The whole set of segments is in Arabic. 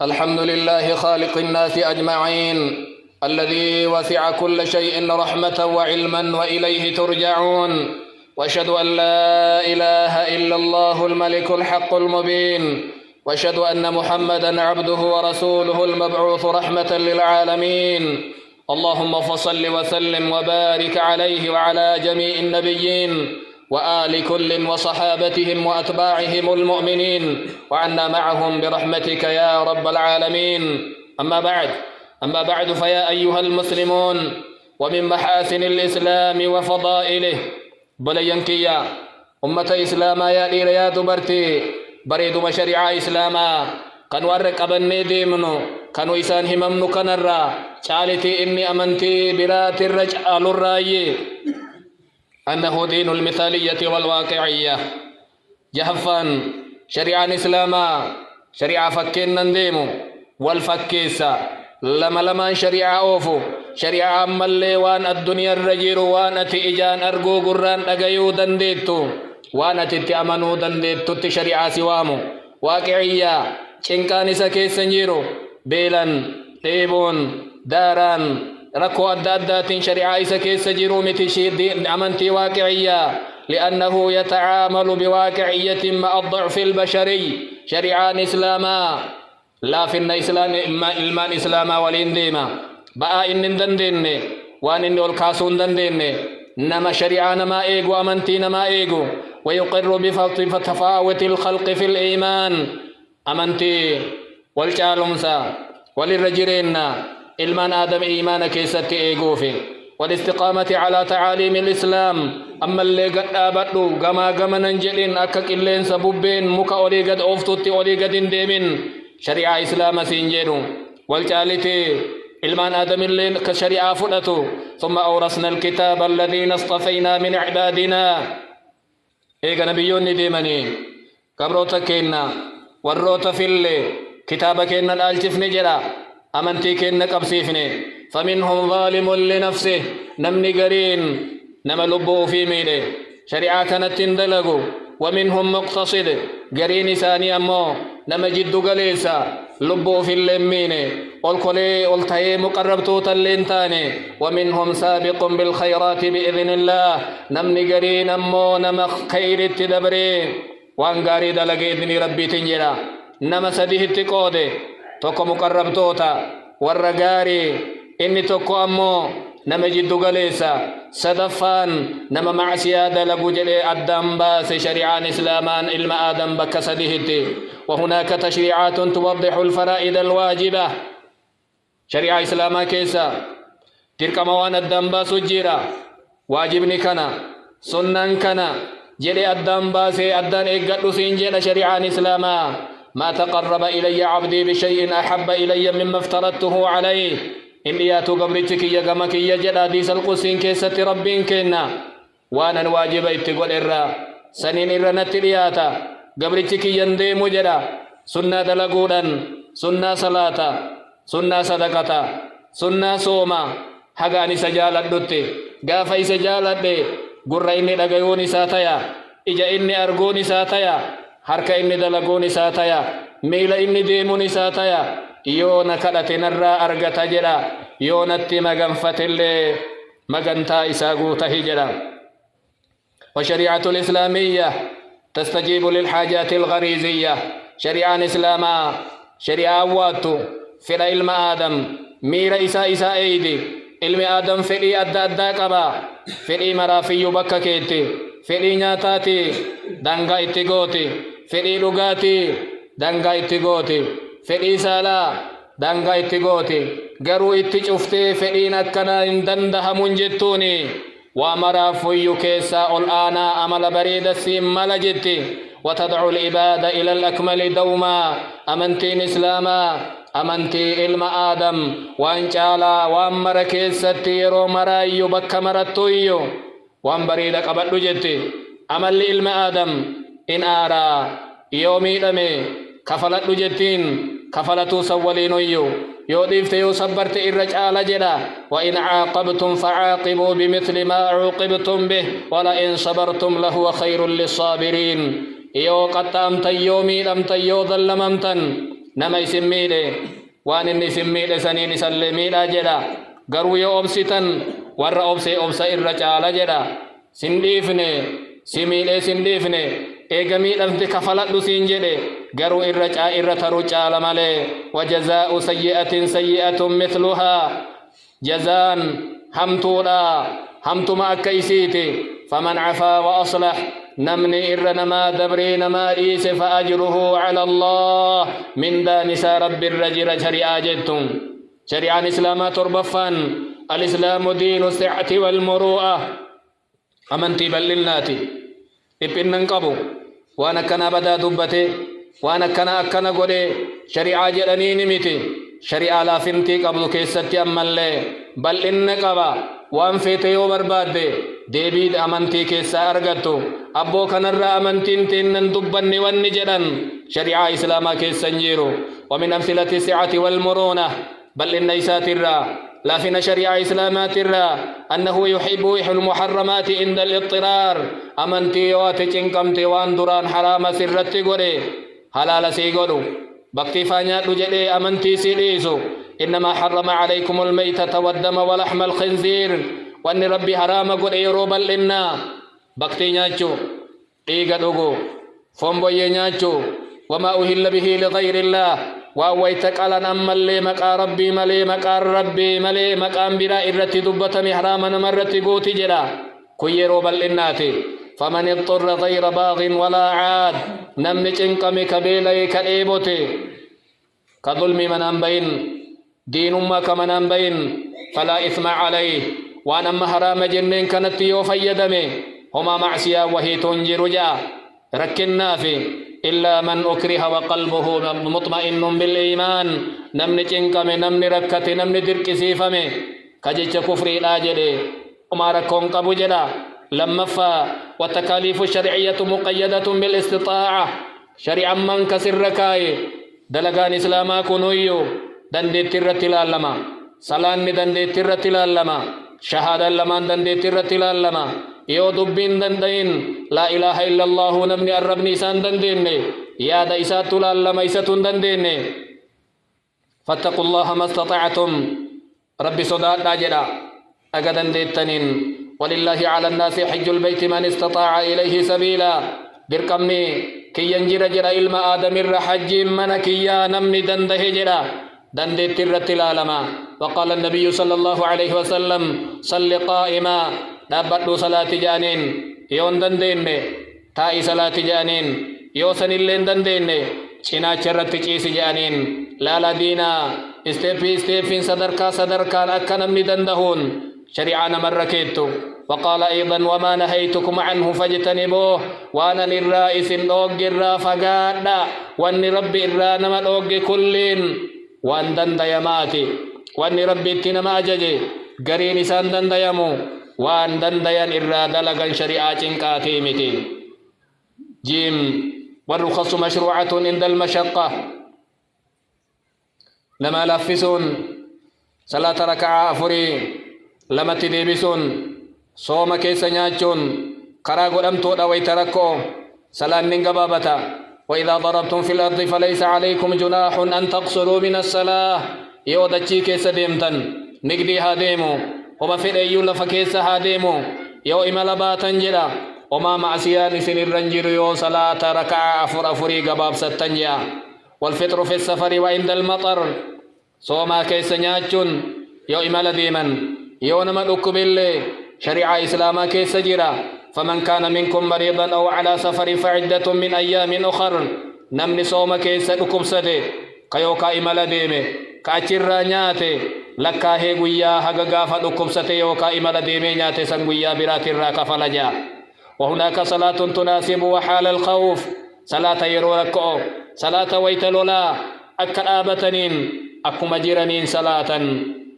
الحمد لله خالق الناس أجمعين الذي وسع كل شيء رحمة وعلما وإليه ترجعون، وأشهد أن لا إله إلا الله الملك الحق المبين، وأشهد أن محمدا عبده ورسوله المبعوث رحمة للعالمين. اللهم فصل وسلم وبارك عليه وعلى جميع النبيين وآل كل وصحابتهم وأتباعهم المؤمنين، وعنا معهم برحمتك يا رب العالمين. أما بعد فيا أيها المسلمون، ومن محاسن الإسلام وفضائله بلينكيا أمة إسلاما يا يا دبرتي بريد مشاريع إسلاما كان ورق أبني ديمنو كانوا إسان هممنو كنرا شالتي إني أمنتي برات الرجال الرأي أنه دين المثالية والواقعية. جهفان شريعة إسلاما شريعة فكين ننديمو والفكيسة لما شريعة أوفو شريعة أمالي وان الدنيا الرجير وان أتي إجان أرقو قران أغيو دنديتو وان أتي تأمنو دنديتو تشريعة سوامو واقعية شنكان سكي سنجيرو بيلان تيبون داران ركو أدادات شريعة سكي سجيرو متشير أمنتي واقعية، لأنه يتعامل بواقعية مع الضعف البشري. شريعة إسلاما لا في المان إسلاما والانديما بقى إن دندن وان إن الكاسون دندن نما شريعة نما إيغو أمنتي نما إيغو، ويقر بتفاوت الخلق في الإيمان أمنتي والجالمسا وللرجرين ilmaan aadam iimaana keessatti eeguufi والاستقامة على تعاليم الإسلام. أما اللي قد آبدو قما قمنا جلين أكا قلين سببين مكا أولي قد أفتوتي أولي قد انديمين شريعة إسلام سينجينو والجالتي ilmaan آدم اللي كشريعة فلتو. ثم أورثنا الكتاب الذين اصطفينا من عبادنا إيقا نبيون ديماني قبروتا كينا وروتا في اللي كتابا كينا الآلتف نجرا أمنتي كنك أبسيفني. فمنهم ظالم لنفسه نمني قرين نما لبو في ميله شريعة كانت تندلقو، ومنهم مقتصد قرين ثاني أمو نما جد قليسا لبو في اللمين والكلي والتهي مقربتو تلينتاني، ومنهم سابق بالخيرات بإذن الله نمني قرين أمو نما خير التدبري وان قاري دلق إذن ربي تنجرا. نما سديه التقودي توكو مقربتوتا والرقاري إني توكو أمو نما جدو قليسا صدفان نما مع سيادة لقجلي الدنباس شريعان إسلامان إلما آدم بك سديهتي. وهناك تشريعات توضح الفرائد الواجبة. شريعة إسلاما كيسا تلك موان الدنباس الجيرا واجبني كنا سنن كنا جلي الدنباس الدن إقدو سنجل شريعان إسلاما. ما تقرب إلي عبدي بشيء أحب إلي مما افترضته عليه. إني ياتو قبرتك يا قمك يا جلا ديس القسين كيسة ربين كينا وانا واجب اتقول إرى سنين إرى نتلياتا قبرتك يندي مجرى سنة دلقودا سنة صلاة سنة صدقة سنة صوما حقاني سجالت دوتي قافي سجالت دي قرى إني لقيوني ساتيا إجا إني أرقوني ساتيا harka inni dalaguun isaa taya miila inni deemuun isaa taya yoo na kadhate narraa argata jedha yoo natti maganfatillee magantaa isaa guutahi jedha. وشريعة الإسلامية تستجيب للحاجات الغريزية. شريعة إسلاما شريعة واتو في علم آدم مير إسا أيدي علم آدم في أدى قبا في مرافي بككيتي في نياتاتي دنگا اتقوتي في لغاتي دنگا اتقوتي في سالا دنگا اتقوتي قرو اتشفتي في نكنا اندندها منجتوني ومرافي كيسا الآن أمل بريد السيم ملجتي وتدعو العبادة إلى الأكمل دوما. أمنتين إسلاما أمنتي علم آدم وان جالا وان مركيستي يرو مرايو بك مرتويو وان بريد قبل جتي أمل علم آدم إن آرا يومي دمي كفلت جتين كفلتو سولينيو يوديفت يصبرت الرجال جدا. وإن عاقبتم فعاقبوا بمثل ما عوقبتم به ولئن صبرتم لهو خير للصابرين. يو قد أمتن يومي لم تيو ظلممتن نما يسميده وان إني سميده سنين سلمي لا جدا قروا يوم ستن ور أبسا الرجال جدا سنديفني سميله سنديفني إيجامي لفظ كفلت سنجده قروا الرجال الرجال ماله وجزاء سيئة سيئة مثلها جزان همتولا همتما كيسيتي فمن عفا وأصلح نمني إرنما دبري نما إيس فأجره على الله من دانس رب الرجل شريعة جدتم شريعة الإسلام تربفا الإسلام دين السعة والمروءة أمنتي بللناتي إبنن قبو وانا كنا بدا دبتي وانا كنا قولي شريعة جلني نمتي شريعة لا فنتي قبل كيستي أمالي بل إن قبا وان فيتي وبرباد ديبيد أمنتي كيسا أرغتو أبو كنر أمنتين تنن دبني والنجرن شريعة إسلاما كيسا نجيرو ومن أمثلة السعة والمرونة بل إن إيسات الرا لا فينا شريعة إسلامات الرا أنه يحب المحرمات عند الاضطرار أمنتي واتجنكمتي وان دران حرام سرتي قولي حلال سيقولو بقتي فانيات لجلي أمنتي سيليسو إنما حرم عليكم الميتة والدم ولحم الخنزير وأن ربي حرام قد يروب لنا بقتي ناتشو إيقا دوغو فنبوي ناتشو وما أهل به لغير الله وأويتك على أما اللي مقا ربي ملي مقا ربي ملي مقا برا إرتي دبة محراما مرتي قوتي جلا كي يروب لناتي فمن اضطر غير باغ ولا عاد نمني انقمي كبيلي كالإيبوتي كظلم من أنبين دين ما كمن أنبين فلا إثم عليه وأنا محرام جنين كانت يوفيدمي هما معسيا وهي تنجر جا ركنا في إلا من أكره وقلبه مطمئن بالإيمان نمني انقمي نمني ركتي نمني درك سيفمي كجيش كفري الآجلي وما ركون قبو جلا لما فا والتكاليف الشرعية مقيدة بالاستطاعة شريعا من كسر ركاي دلقان إسلاما كنويو دندت الرتلال لما صلان دندت الرتلال لما شهادة لما دندت الرتلال لما يو دبين دندين لا إله إلا الله نمني الربني سان دندين يا ديسات لما إساتون دندين فاتقوا الله ما استطعتم ربي صدات داجدا أقدن ديتنين ولله على الناس حج البيت من استطاع إليه سبيلا بركمني كي ينجر جرى إلما آدم الرحج من كي نمني دنده جرى دنده ترت العالما وقال النبي صلى الله عليه وسلم صل قائما دابت صلاة جانين يون دندين تاي صلاة جانين يوسن اللين دندين چنا چرت چيس جانين لالا دينا استيفين صدركا أكا نمني دندهون شريعان مركيتو وقال أيضا وما نهيتكم عنه فاجتنبوه وأنا للرائس الأوج الرافقاد وأن ربي الرانما الأوج كلين وأن دنديماتي وأن ربي اتنما أججي قرين سان دنديمو وأن دندين الرادة لغن شريعة كاتيمتي جيم والرخص مشروعة عند المشقة لما لفسون صلاة ركعة أفري لما تديبسون صوم كيسا نياچون كرا قدمتو دويت ركو سلان نغبابتا وإذا ضربتم في الأرض فليس عليكم جناح أن تقصروا من الصلاة يو دچي كيسا ديمتن نگدي هاديمو وما في أيو لفكيسا هاديمو يو إمالباتن جرا وما معسيان سن الرنجر يو صلاة ركع أفري غباب ستنجا والفطر في السفر وعند المطر صوما كيسا نياچون يو إمال ديمن يو نمد أكبالي شريعة إسلاما كيس جرا فمن كان منكم مريضا أو على سفر فعدة من أيام أخر نمني صوم كيس لكم سدي كيوكا إمال ديمي كأجر نياتي لكا هيغويا هغغا فدكم ستي يوكا إمال ديمي نياتي سنغويا برات الراك فلجا وهناك صلاة تناسب وحال الخوف صلاة يروركو صلاة ويتلولا أكرابتنين أكما جيرانين صلاة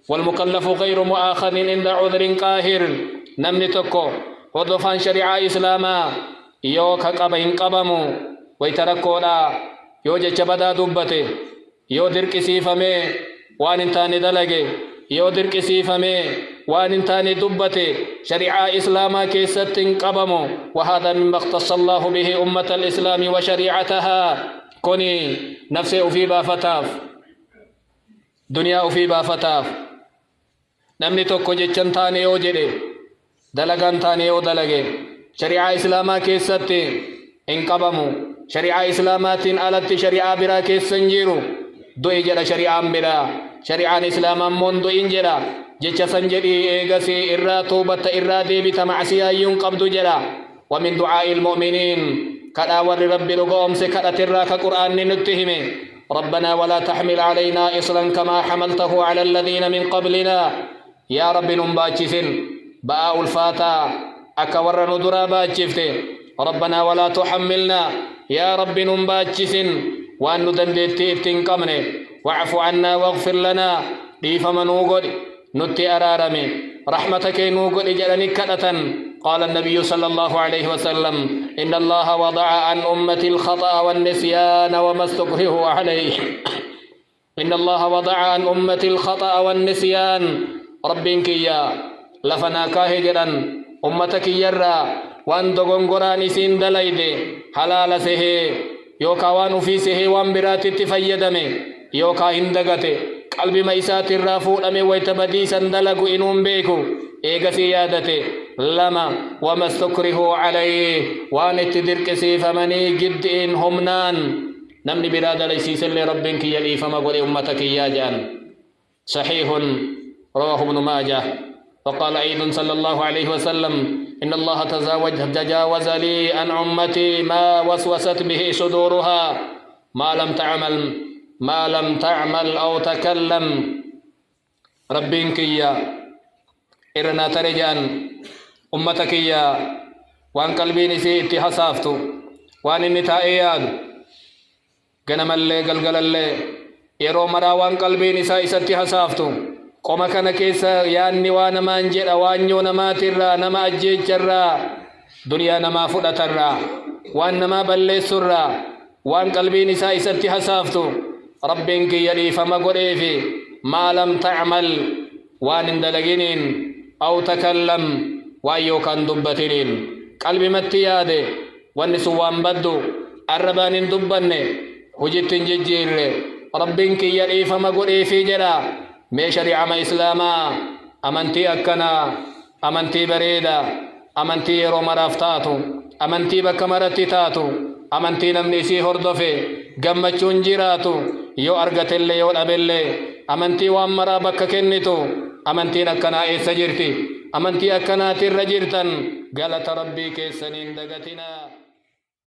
والمكلف غير مؤاخذ عند عذر قاهر نمني تكو وضفان شريعة إسلاما يو كقبين قبمو ويتركو لا يو جبدا دبته يو درك سيفمي وان انتاني دلقي يو درك سيفمي وان انتاني دبته شريعة إسلاما كيست قبمو وهذا مما اختص الله به أمة الإسلام وشريعتها كوني نفسي وفي بافتاف دنيا وفي بافتاف نمني توكو جيتشن تاني يو جدي دلغان تاني يو دلغي شريعة إسلاما كيستي انقبمو شريعة إسلاماتين ألت شريعة برا كيسنجيرو دو إجرا شريعة برا شريعة إسلاما من دو إنجرا جيتش سنجري إيغسي إرا توبة إرا ديبت معسيا ينقبض جرا ومن دعاء المؤمنين كلا ور رب رقوم سكرة الراك قرآن نتهمه ربنا ولا تحمل علينا إصرا كما حملته على الذين من قبلنا يا رب نمباتشفن باء الفاتا أكور ندرا باتشفته ربنا ولا تحملنا يا رب نمباتشفن وأن ندندتي تنقمني واعف عنا واغفر لنا ديف منوغد نتي أرارمي رحمتك نوغد إجلني كدة قال النبي صلى الله عليه وسلم إن الله وضع عن أمتي الخطأ والنسيان وما استكرهوا عليه إن الله وضع عن أمتي الخطأ والنسيان ربك يا لفنا كاهجرا أمتك يرى وان دغنغران سين دليد حلال سه يوكا وان في سه وان برات تفيدمي يوكا هندغته قلبي ميسات الرافو أمي ويتبدي سندلق إنهم بيكو إيغا سيادته لما وما استكرهوا عليه وان اتدرك سيفمني جد إن همنان نمني براد ليسيس اللي ربك يلي فما قل أمتك يا جان صحيح رواه ابن ماجه وقال أيضا صلى الله عليه وسلم إن الله تجاوز لي عن أمتي ما وسوست به صدورها ما لم تعمل أو تكلم ربك يا إرنا ترجان أمتك يا وان قلبي نسي اتحسافتو وان النتائياد غنم اللي قلقل اللي يرو مرا وان قلبي نسا اتحسافتو قوما كان كيسا ياني وانا ما انجر وانيو نما ترى نما أجيج جرى دنيا نما فلترى وان نما بلي سرى وان قلبي نسا اتحسافتو ربك يلي فما قريفي ما لم تعمل وان اندلقين أو تكلم وأيو كان دبتين قلبي متياده والنسوان بدو الربان دبني وجدت ججير ربك يلي فما قريفي جرى مي شريعة ما إسلاما أمنتي أكنا أمنتي بريدا أمنتي رومرافتاتو أمنتي بكمرتي تاتو أمنتي نمنيسي هردفي قمتشون جيراتو يو أرغت اللي يو الأبلي أمنتي وامرا بك كنتو أمنتي نكنا إيسا جرتي أمنتي أكنا ترجرتن قالت ربي كيسنين دقتنا